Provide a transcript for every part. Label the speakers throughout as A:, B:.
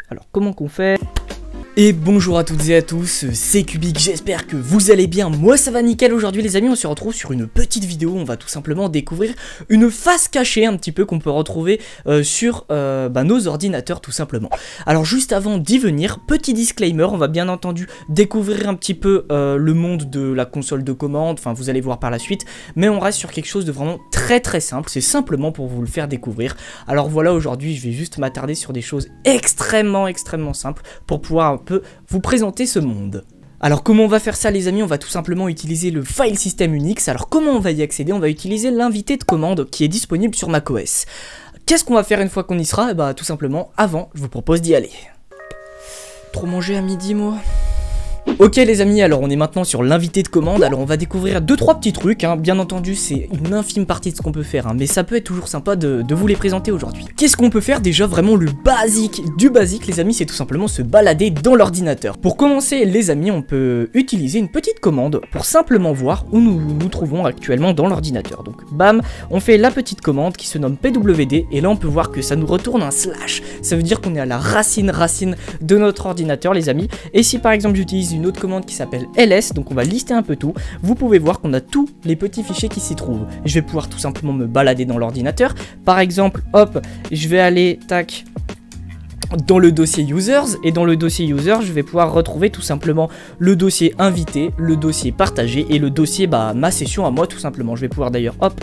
A: Alors comment qu'on fait? Et bonjour à toutes et à tous, c'est Cubic, j'espère que vous allez bien, moi ça va nickel. Aujourd'hui les amis, on se retrouve sur une petite vidéo, on va tout simplement découvrir une face cachée un petit peu qu'on peut retrouver sur nos ordinateurs tout simplement. Alors juste avant d'y venir, petit disclaimer, on va bien entendu découvrir un petit peu le monde de la console de commande, enfin vous allez voir par la suite, mais on reste sur quelque chose de vraiment très simple, c'est simplement pour vous le faire découvrir. Alors voilà, aujourd'hui je vais juste m'attarder sur des choses extrêmement simples pour pouvoir un peu vous présenter ce monde. Alors comment on va faire ça les amis? On va tout simplement utiliser le file system Unix. Alors comment on va y accéder? On va utiliser l'invité de commande qui est disponible sur macOS. Qu'est-ce qu'on va faire une fois qu'on y sera? Bah tout simplement, avant, je vous propose d'y aller. Trop mangé à midi moi? Ok les amis, alors on est maintenant sur l'invité de commande. Alors on va découvrir 2-3 petits trucs, hein. Bien entendu c'est une infime partie de ce qu'on peut faire, hein, mais ça peut être toujours sympa de vous les présenter aujourd'hui. Qu'est-ce qu'on peut faire? Déjà vraiment le basique du basique les amis, c'est tout simplement se balader dans l'ordinateur. Pour commencer les amis, on peut utiliser une petite commande pour simplement voir où nous nous trouvons actuellement dans l'ordinateur. Donc bam, on fait la petite commande qui se nomme pwd et là on peut voir que ça nous retourne un slash. Ça veut dire qu'on est à la racine de notre ordinateur les amis. Et si par exemple j'utilise une autre commande qui s'appelle ls, donc on va lister un peu tout, vous pouvez voir qu'on a tous les petits fichiers qui s'y trouvent. Je vais pouvoir tout simplement me balader dans l'ordinateur. Par exemple, hop, je vais aller, tac, dans le dossier users, et dans le dossier users, je vais pouvoir retrouver tout simplement le dossier invité, le dossier partagé et le dossier, ma session à moi tout simplement. Je vais pouvoir d'ailleurs, hop,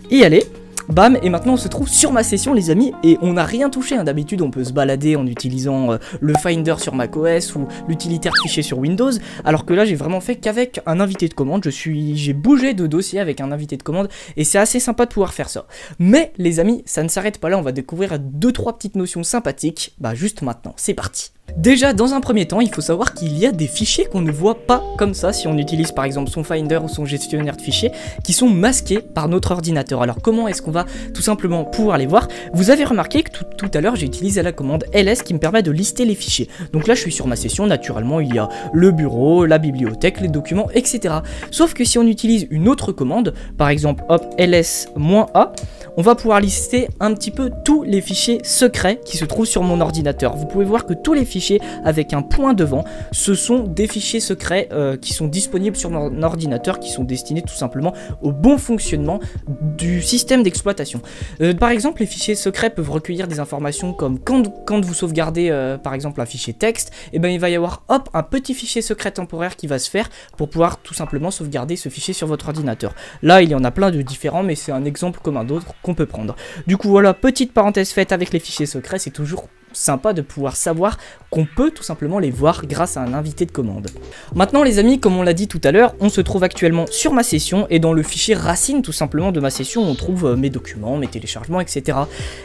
A: y aller. Bam, et maintenant on se trouve sur ma session les amis, et on n'a rien touché, hein. D'habitude on peut se balader en utilisant le Finder sur macOS ou l'utilitaire fichier sur Windows, alors que là j'ai vraiment fait qu'avec un invité de commande, j'ai bougé de dossier avec un invité de commande, et c'est assez sympa de pouvoir faire ça. Mais les amis, ça ne s'arrête pas là, on va découvrir 2-3 petites notions sympathiques, juste maintenant, c'est parti. Déjà, dans un premier temps, il faut savoir qu'il y a des fichiers qu'on ne voit pas comme ça si on utilise par exemple son Finder ou son gestionnaire de fichiers qui sont masqués par notre ordinateur. Alors comment est-ce qu'on va tout simplement pouvoir les voir? Vous avez remarqué que tout à l'heure j'ai utilisé la commande ls qui me permet de lister les fichiers. Donc là je suis sur ma session, naturellement il y a le bureau, la bibliothèque, les documents, etc. Sauf que si on utilise une autre commande, par exemple hop ls-a, on va pouvoir lister un petit peu tous les fichiers secrets qui se trouvent sur mon ordinateur. Vous pouvez voir que tous les fichiers avec un point devant, ce sont des fichiers secrets qui sont disponibles sur mon ordinateur, qui sont destinés tout simplement au bon fonctionnement du système d'exploitation. Par exemple, les fichiers secrets peuvent recueillir des informations comme quand vous sauvegardez par exemple un fichier texte, et il va y avoir hop un petit fichier secret temporaire qui va se faire pour pouvoir tout simplement sauvegarder ce fichier sur votre ordinateur. Là, il y en a plein de différents, mais c'est un exemple comme un autre qu'on peut prendre. Du coup, voilà, petite parenthèse faite avec les fichiers secrets, c'est toujours sympa de pouvoir savoir qu'on peut tout simplement les voir grâce à un invité de commande. Maintenant les amis, comme on l'a dit tout à l'heure, on se trouve actuellement sur ma session et dans le fichier racine tout simplement de ma session on trouve mes documents, mes téléchargements, etc.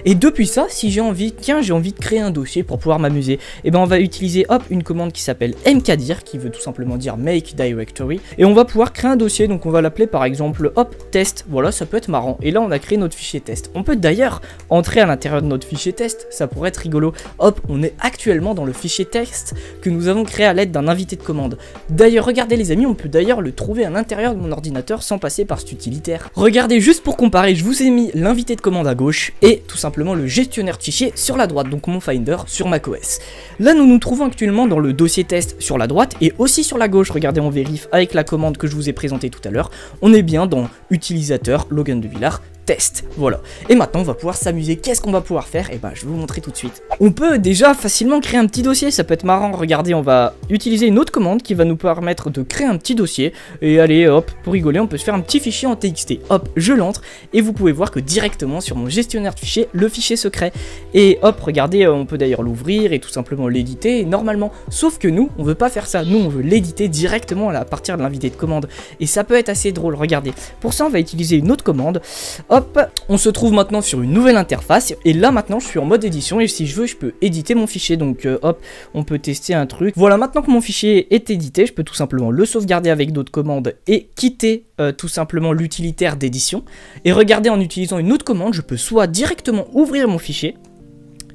A: Et depuis ça, si j'ai envie, j'ai envie de créer un dossier pour pouvoir m'amuser, et on va utiliser hop une commande qui s'appelle mkdir, qui veut tout simplement dire make directory, et on va pouvoir créer un dossier. Donc on va l'appeler par exemple hop test, voilà, ça peut être marrant, et là on a créé notre fichier test. On peut d'ailleurs entrer à l'intérieur de notre fichier test, ça pourrait être rigolo. Hop, on est actuellement dans le fichier test que nous avons créé à l'aide d'un invité de commande. D'ailleurs, regardez les amis, on peut d'ailleurs le trouver à l'intérieur de mon ordinateur sans passer par cet utilitaire. Regardez, juste pour comparer, je vous ai mis l'invité de commande à gauche et tout simplement le gestionnaire de fichiers sur la droite, donc mon Finder sur macOS. Là, nous nous trouvons actuellement dans le dossier test sur la droite et aussi sur la gauche. Regardez, on vérifie avec la commande que je vous ai présentée tout à l'heure. On est bien dans utilisateur Logan de Villard test, voilà. Et maintenant on va pouvoir s'amuser. Qu'est-ce qu'on va pouvoir faire? Et je vais vous montrer tout de suite. On peut déjà facilement créer un petit dossier, ça peut être marrant. Regardez, on va utiliser une autre commande qui va nous permettre de créer un petit dossier. Et allez, hop, pour rigoler, on peut se faire un petit fichier en txt. Hop, je l'entre et vous pouvez voir que directement sur mon gestionnaire de fichiers, le fichier secret. Et hop, regardez, on peut d'ailleurs l'ouvrir et tout simplement l'éditer normalement. Sauf que nous, on veut pas faire ça. Nous, on veut l'éditer directement à partir de l'invité de commande. Et ça peut être assez drôle, regardez. Pour ça, on va utiliser une autre commande. Hop, on se trouve maintenant sur une nouvelle interface et là maintenant je suis en mode édition et si je veux je peux éditer mon fichier. Donc hop, on peut tester un truc. Voilà, maintenant que mon fichier est édité, je peux tout simplement le sauvegarder avec d'autres commandes et quitter tout simplement l'utilitaire d'édition. Et regardez, en utilisant une autre commande, je peux soit directement ouvrir mon fichier,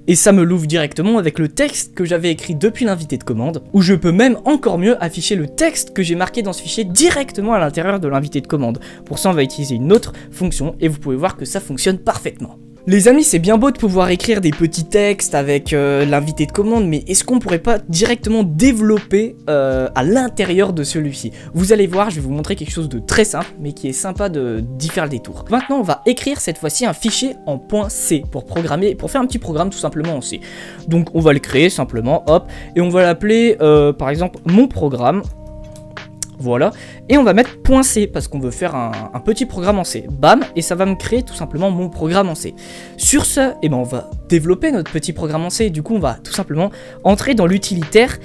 A: et ça me l'ouvre directement avec le texte que j'avais écrit depuis l'invité de commande, ou je peux même encore mieux afficher le texte que j'ai marqué dans ce fichier directement à l'intérieur de l'invité de commande. Pour ça on va utiliser une autre fonction et vous pouvez voir que ça fonctionne parfaitement. Les amis, c'est bien beau de pouvoir écrire des petits textes avec l'invité de commande, mais est-ce qu'on pourrait pas directement développer à l'intérieur de celui-ci? Vous allez voir, je vais vous montrer quelque chose de très simple, mais qui est sympa d'y faire le détour. Maintenant, on va écrire cette fois-ci un fichier en .c pour programmer, pour faire un petit programme tout simplement en C. Donc, on va le créer simplement, hop, et on va l'appeler par exemple mon programme. Voilà, et on va mettre .c parce qu'on veut faire un petit programme en C. Bam, et ça va me créer tout simplement mon programme en C. Sur ce, eh ben, on va développer notre petit programme en C. Du coup, on va tout simplement entrer dans l'utilitaire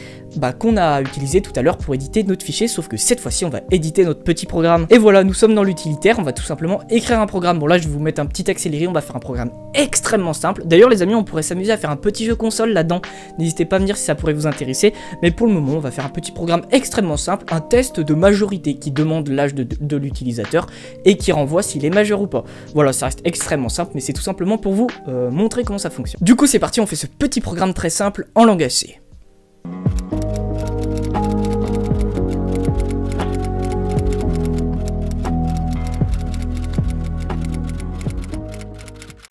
A: qu'on a utilisé tout à l'heure pour éditer notre fichier, sauf que cette fois-ci, on va éditer notre petit programme. Et voilà, nous sommes dans l'utilitaire, on va tout simplement écrire un programme. Bon là, je vais vous mettre un petit accéléré, on va faire un programme extrêmement simple. D'ailleurs, les amis, on pourrait s'amuser à faire un petit jeu console là-dedans. N'hésitez pas à me dire si ça pourrait vous intéresser. Mais pour le moment, on va faire un petit programme extrêmement simple, un test de majorité qui demande l'âge de l'utilisateur et qui renvoie s'il est majeur ou pas. Voilà, ça reste extrêmement simple, mais c'est tout simplement pour vous montrer comment ça fonctionne. Du coup, c'est parti, on fait ce petit programme très simple en langage C.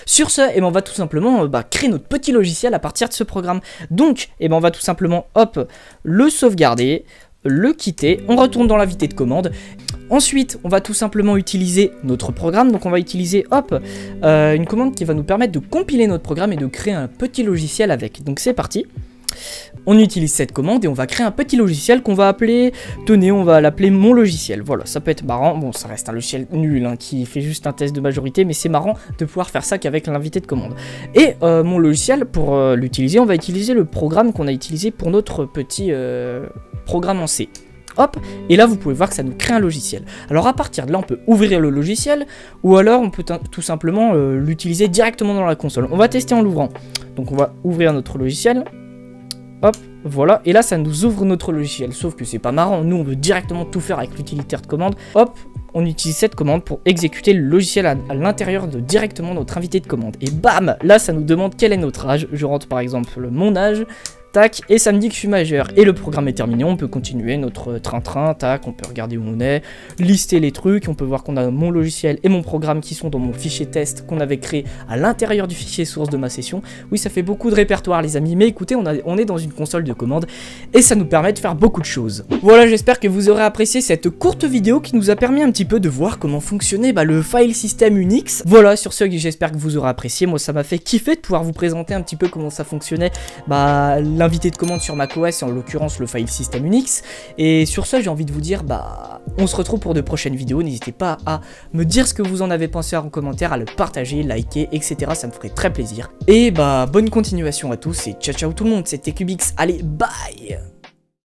A: Sur ce, on va tout simplement créer notre petit logiciel à partir de ce programme. Donc, on va tout simplement, hop, le sauvegarder, le quitter, on retourne dans l'invité de commande. Ensuite, on va tout simplement utiliser notre programme. Donc, on va utiliser, hop, une commande qui va nous permettre de compiler notre programme et de créer un petit logiciel avec. Donc, c'est parti. On utilise cette commande et on va créer un petit logiciel qu'on va appeler, tenez, on va l'appeler mon logiciel. Voilà, ça peut être marrant. Bon, ça reste un logiciel nul hein, qui fait juste un test de majorité, mais c'est marrant de pouvoir faire ça qu'avec l'invité de commande. Et mon logiciel, pour l'utiliser, on va utiliser le programme qu'on a utilisé pour notre petit programme en C. Hop, et là vous pouvez voir que ça nous crée un logiciel. Alors à partir de là on peut ouvrir le logiciel ou alors on peut tout simplement l'utiliser directement dans la console. On va tester en l'ouvrant. Donc on va ouvrir notre logiciel. Hop, voilà, et là ça nous ouvre notre logiciel, sauf que c'est pas marrant, nous on veut directement tout faire avec l'utilitaire de commande. Hop, on utilise cette commande pour exécuter le logiciel à l'intérieur de directement notre invité de commande. Et bam, là ça nous demande quel est notre âge. Je rentre par exemple mon âge, tac, et ça me dit que je suis majeur. Et le programme est terminé, on peut continuer notre train-train, tac, on peut regarder où on est, lister les trucs, on peut voir qu'on a mon logiciel et mon programme qui sont dans mon fichier test qu'on avait créé à l'intérieur du fichier source de ma session. Oui, ça fait beaucoup de répertoire les amis, mais écoutez, on est dans une console de commande et ça nous permet de faire beaucoup de choses. Voilà, j'espère que vous aurez apprécié cette courte vidéo qui nous a permis un petit peu de voir comment fonctionnait le file system Unix. Voilà, sur ce, j'espère que vous aurez apprécié. Moi, ça m'a fait kiffer de pouvoir vous présenter un petit peu comment ça fonctionnait, l'invité de commande sur macOS, en l'occurrence le file system Unix. Et sur ce, j'ai envie de vous dire, on se retrouve pour de prochaines vidéos. N'hésitez pas à me dire ce que vous en avez pensé en commentaire, à le partager, liker, etc. Ça me ferait très plaisir. Et bonne continuation à tous et ciao ciao tout le monde, c'était Cubix. Allez, bye!